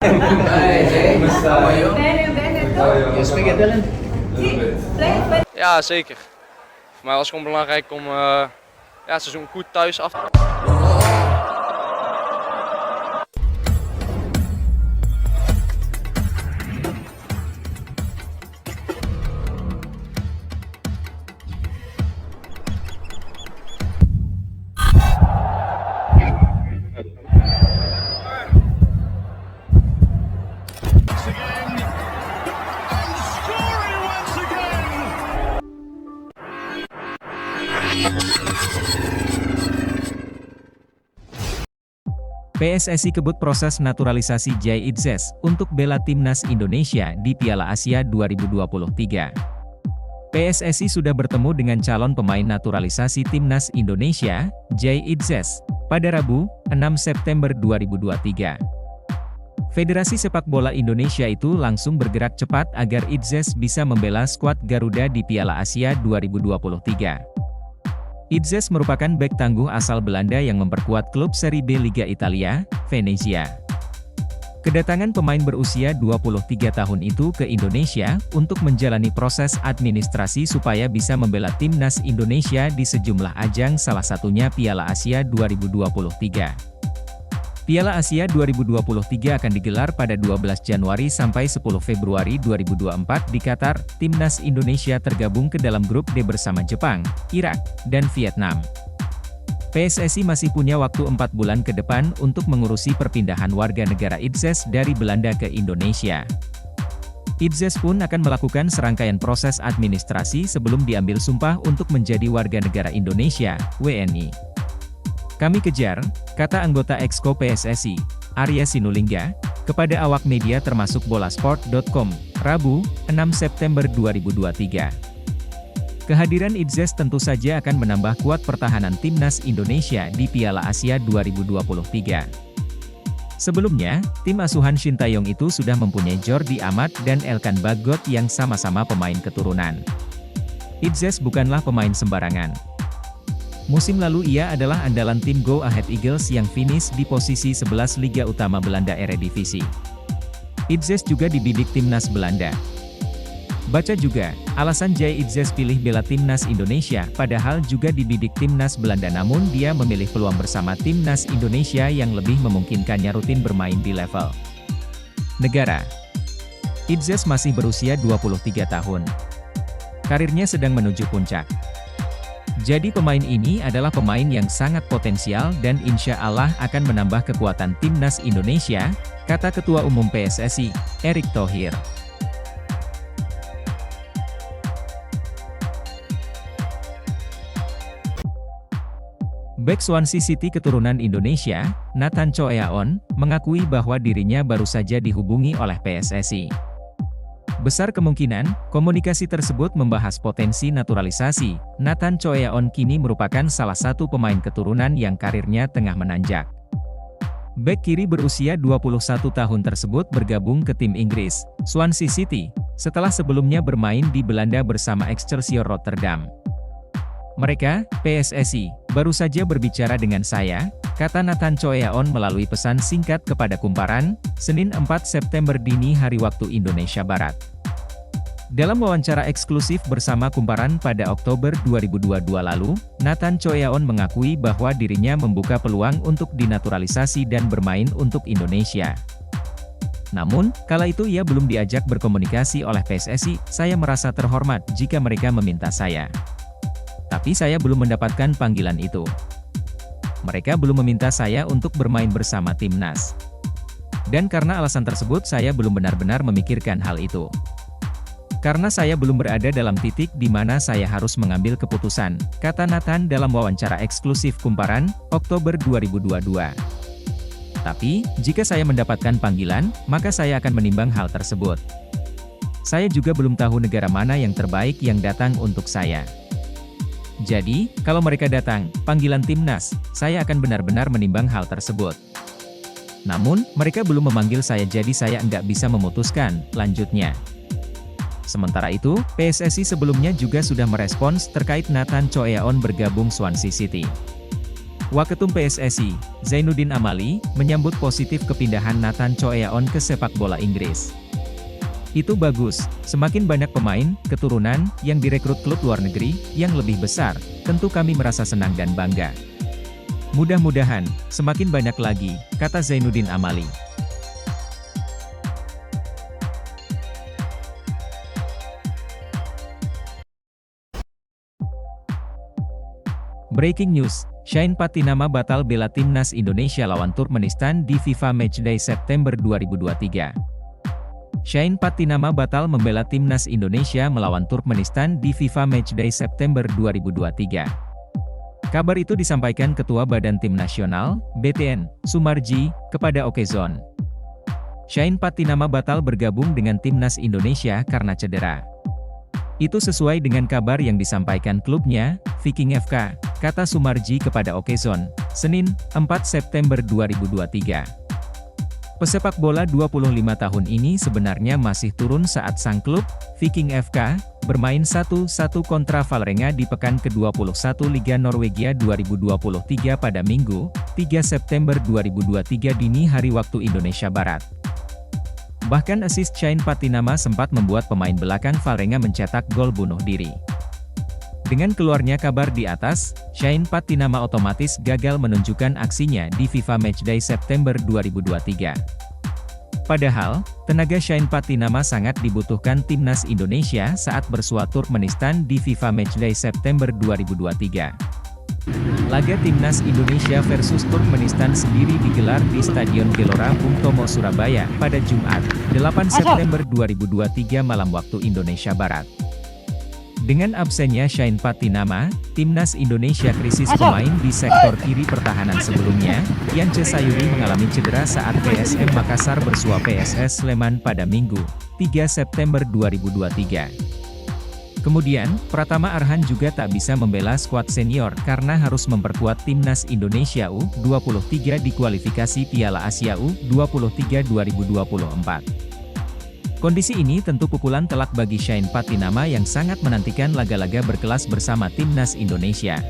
Hey, how are you? You speak Italian? Ja, zeker. Voor mij was het gewoon belangrijk om ja, het seizoen goed thuis af te... PSSI kebut proses naturalisasi Jai Idzes untuk bela timnas Indonesia di Piala Asia 2023. PSSI sudah bertemu dengan calon pemain naturalisasi timnas Indonesia, Jai Idzes, pada Rabu, 6 September 2023. Federasi Sepak Bola Indonesia itu langsung bergerak cepat agar Idzes bisa membela skuad Garuda di Piala Asia 2023. Idzes merupakan bek tangguh asal Belanda yang memperkuat klub Serie B Liga Italia, Venezia. Kedatangan pemain berusia 23 tahun itu ke Indonesia untuk menjalani proses administrasi supaya bisa membela timnas Indonesia di sejumlah ajang, salah satunya Piala Asia 2023. Piala Asia 2023 akan digelar pada 12 Januari sampai 10 Februari 2024 di Qatar. Timnas Indonesia tergabung ke dalam grup D bersama Jepang, Irak, dan Vietnam. PSSI masih punya waktu 4 bulan ke depan untuk mengurusi perpindahan warga negara Idzes dari Belanda ke Indonesia. Idzes pun akan melakukan serangkaian proses administrasi sebelum diambil sumpah untuk menjadi warga negara Indonesia, WNI. Kami kejar, kata anggota Exco PSSI, Arya Sinulinga, kepada awak media termasuk bolasport.com, Rabu, 6 September 2023. Kehadiran Idzes tentu saja akan menambah kuat pertahanan timnas Indonesia di Piala Asia 2023. Sebelumnya, tim asuhan Shin Taeyong itu sudah mempunyai Jordi Amat dan Elkan Bagot yang sama-sama pemain keturunan. Idzes bukanlah pemain sembarangan. Musim lalu ia adalah andalan tim Go Ahead Eagles yang finish di posisi 11 Liga Utama Belanda Eredivisie. Idzes juga dibidik timnas Belanda. Baca juga, alasan Jai Idzes pilih bela timnas Indonesia, padahal juga dibidik timnas Belanda, namun dia memilih peluang bersama timnas Indonesia yang lebih memungkinkannya rutin bermain di level negara. Idzes masih berusia 23 tahun. Karirnya sedang menuju puncak. Jadi pemain ini adalah pemain yang sangat potensial dan insya Allah akan menambah kekuatan timnas Indonesia, kata Ketua Umum PSSI, Erick Thohir. Bek Swansea City keturunan Indonesia, Nathan Choeaon, mengakui bahwa dirinya baru saja dihubungi oleh PSSI. Besar kemungkinan, komunikasi tersebut membahas potensi naturalisasi. Nathan Choeaon kini merupakan salah satu pemain keturunan yang karirnya tengah menanjak. Bek kiri berusia 21 tahun tersebut bergabung ke tim Inggris, Swansea City, setelah sebelumnya bermain di Belanda bersama Excelsior Rotterdam. Mereka, PSSI, baru saja berbicara dengan saya, kata Nathan Choeaon melalui pesan singkat kepada Kumparan, Senin 4 September dini hari waktu Indonesia Barat. Dalam wawancara eksklusif bersama Kumparan pada Oktober 2022 lalu, Nathan Choeaon mengakui bahwa dirinya membuka peluang untuk dinaturalisasi dan bermain untuk Indonesia. Namun, kala itu ia belum diajak berkomunikasi oleh PSSI. Saya merasa terhormat jika mereka meminta saya. Tapi saya belum mendapatkan panggilan itu. Mereka belum meminta saya untuk bermain bersama timnas. Dan karena alasan tersebut saya belum benar-benar memikirkan hal itu. Karena saya belum berada dalam titik di mana saya harus mengambil keputusan, kata Nathan dalam wawancara eksklusif Kumparan, Oktober 2022. Tapi, jika saya mendapatkan panggilan, maka saya akan menimbang hal tersebut. Saya juga belum tahu negara mana yang terbaik yang datang untuk saya. Jadi, kalau mereka datang, panggilan timnas, saya akan benar-benar menimbang hal tersebut. Namun, mereka belum memanggil saya jadi saya nggak bisa memutuskan, lanjutnya. Sementara itu, PSSI sebelumnya juga sudah merespons terkait Nathan Choeaon bergabung Swansea City. Waketum PSSI, Zainuddin Amali, menyambut positif kepindahan Nathan Choeaon ke sepak bola Inggris. Itu bagus, semakin banyak pemain, keturunan, yang direkrut klub luar negeri, yang lebih besar, tentu kami merasa senang dan bangga. Mudah-mudahan, semakin banyak lagi, kata Zainuddin Amali. Breaking news, Shane Patinama batal bela timnas Indonesia lawan Turkmenistan di FIFA Matchday September 2023. Shane Patinama batal membela timnas Indonesia melawan Turkmenistan di FIFA Matchday September 2023. Kabar itu disampaikan Ketua Badan Tim Nasional, BTN, Sumarji, kepada Okezone. Shane Patinama batal bergabung dengan timnas Indonesia karena cedera. Itu sesuai dengan kabar yang disampaikan klubnya, Viking FK, kata Sumarji kepada Okezone, Senin, 4 September 2023. Pesepak bola 25 tahun ini sebenarnya masih turun saat sang klub, Viking FK, bermain 1-1 kontra Vålerenga di pekan ke-21 Liga Norwegia 2023 pada Minggu, 3 September 2023 dini hari waktu Indonesia Barat. Bahkan assist Shane Patinama sempat membuat pemain belakang Vålerenga mencetak gol bunuh diri. Dengan keluarnya kabar di atas, Shane Patinama otomatis gagal menunjukkan aksinya di FIFA Matchday September 2023. Padahal, tenaga Shane Patinama sangat dibutuhkan timnas Indonesia saat bersua Turkmenistan di FIFA Matchday September 2023. Laga timnas Indonesia versus Turkmenistan sendiri digelar di Stadion Gelora Bung Tomo Surabaya pada Jumat, 8 September 2023 malam waktu Indonesia Barat. Dengan absennya Shane Patinama, timnas Indonesia krisis pemain di sektor kiri pertahanan sebelumnya, Yance Sayuri mengalami cedera saat PSM Makassar bersua PSS Sleman pada Minggu, 3 September 2023. Kemudian, Pratama Arhan juga tak bisa membela skuad senior karena harus memperkuat timnas Indonesia U23 di kualifikasi Piala Asia U23 2024. Kondisi ini tentu pukulan telak bagi Shane Patinama yang sangat menantikan laga-laga berkelas bersama timnas Indonesia.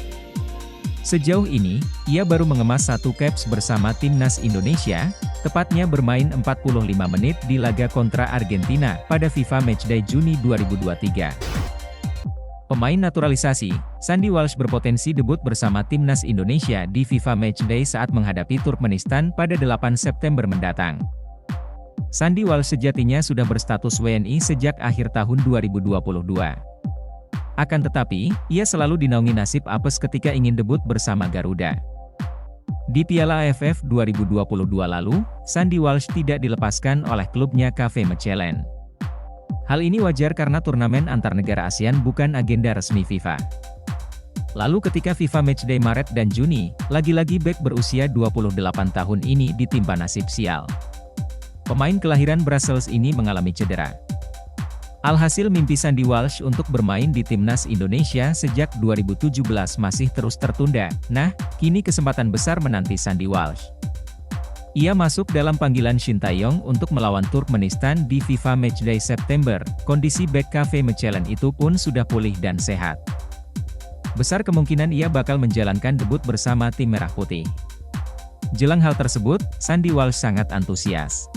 Sejauh ini, ia baru mengemas 1 caps bersama timnas Indonesia, tepatnya bermain 45 menit di laga kontra Argentina pada FIFA Matchday Juni 2023. Pemain naturalisasi, Sandy Walsh berpotensi debut bersama timnas Indonesia di FIFA Matchday saat menghadapi Turkmenistan pada 8 September mendatang. Sandy Walsh sejatinya sudah berstatus WNI sejak akhir tahun 2022. Akan tetapi, ia selalu dinaungi nasib apes ketika ingin debut bersama Garuda. Di Piala AFF 2022 lalu, Sandy Walsh tidak dilepaskan oleh klubnya KV Mechelen. Hal ini wajar karena turnamen antar negara ASEAN bukan agenda resmi FIFA. Lalu ketika FIFA Matchday Maret dan Juni, lagi-lagi bek berusia 28 tahun ini ditimpa nasib sial. Pemain kelahiran Brussels ini mengalami cedera. Alhasil mimpi Sandy Walsh untuk bermain di timnas Indonesia sejak 2017 masih terus tertunda. Nah, kini kesempatan besar menanti Sandy Walsh. Ia masuk dalam panggilan Shin Tae-yong untuk melawan Turkmenistan di FIFA Matchday September. Kondisi bek KV Mechelen itu pun sudah pulih dan sehat. Besar kemungkinan ia bakal menjalankan debut bersama tim Merah Putih. Jelang hal tersebut, Sandy Walsh sangat antusias.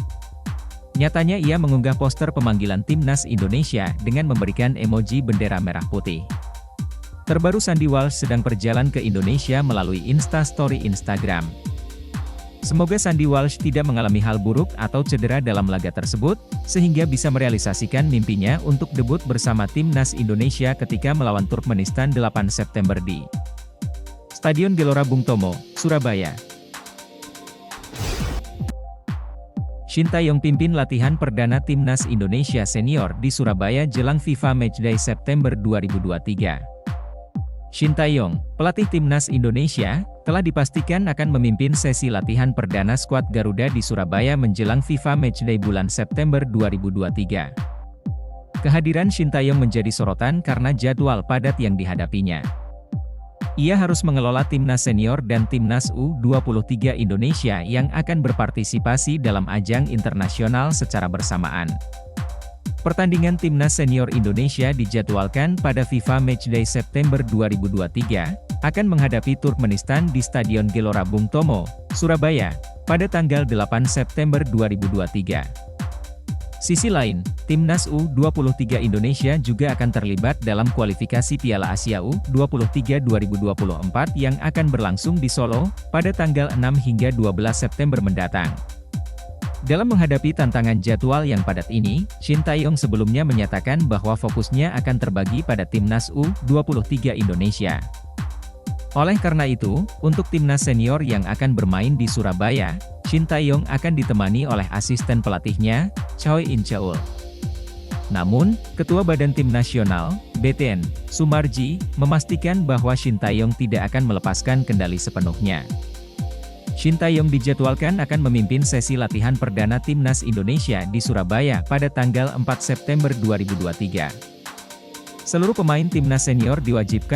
Nyatanya ia mengunggah poster pemanggilan timnas Indonesia dengan memberikan emoji bendera merah putih. Terbaru Sandy Walsh sedang perjalanan ke Indonesia melalui Instastory Instagram. Semoga Sandy Walsh tidak mengalami hal buruk atau cedera dalam laga tersebut, sehingga bisa merealisasikan mimpinya untuk debut bersama timnas Indonesia ketika melawan Turkmenistan 8 September di Stadion Gelora Bung Tomo, Surabaya. Shin Tae-yong pimpin latihan perdana timnas Indonesia senior di Surabaya jelang FIFA Matchday September 2023. Shin Tae-yong, pelatih timnas Indonesia, telah dipastikan akan memimpin sesi latihan perdana skuad Garuda di Surabaya menjelang FIFA Matchday bulan September 2023. Kehadiran Shin Tae-yong menjadi sorotan karena jadwal padat yang dihadapinya. Ia harus mengelola timnas senior dan timnas U23 Indonesia yang akan berpartisipasi dalam ajang internasional secara bersamaan. Pertandingan timnas senior Indonesia dijadwalkan pada FIFA Matchday September 2023, akan menghadapi Turkmenistan di Stadion Gelora Bung Tomo, Surabaya, pada tanggal 8 September 2023. Sisi lain, Timnas U23 Indonesia juga akan terlibat dalam kualifikasi Piala Asia U23 2024 yang akan berlangsung di Solo, pada tanggal 6 hingga 12 September mendatang. Dalam menghadapi tantangan jadwal yang padat ini, Shin Tae-yong sebelumnya menyatakan bahwa fokusnya akan terbagi pada Timnas U23 Indonesia. Oleh karena itu, untuk timnas senior yang akan bermain di Surabaya, Shin Tae-yong akan ditemani oleh asisten pelatihnya, Choi In-cheul. Namun, Ketua Badan Tim Nasional, BTN, Sumarji, memastikan bahwa Shin Tae-yong tidak akan melepaskan kendali sepenuhnya. Shin Tae-yong dijadwalkan akan memimpin sesi latihan perdana Timnas Indonesia di Surabaya pada tanggal 4 September 2023. Seluruh pemain timnas senior diwajibkan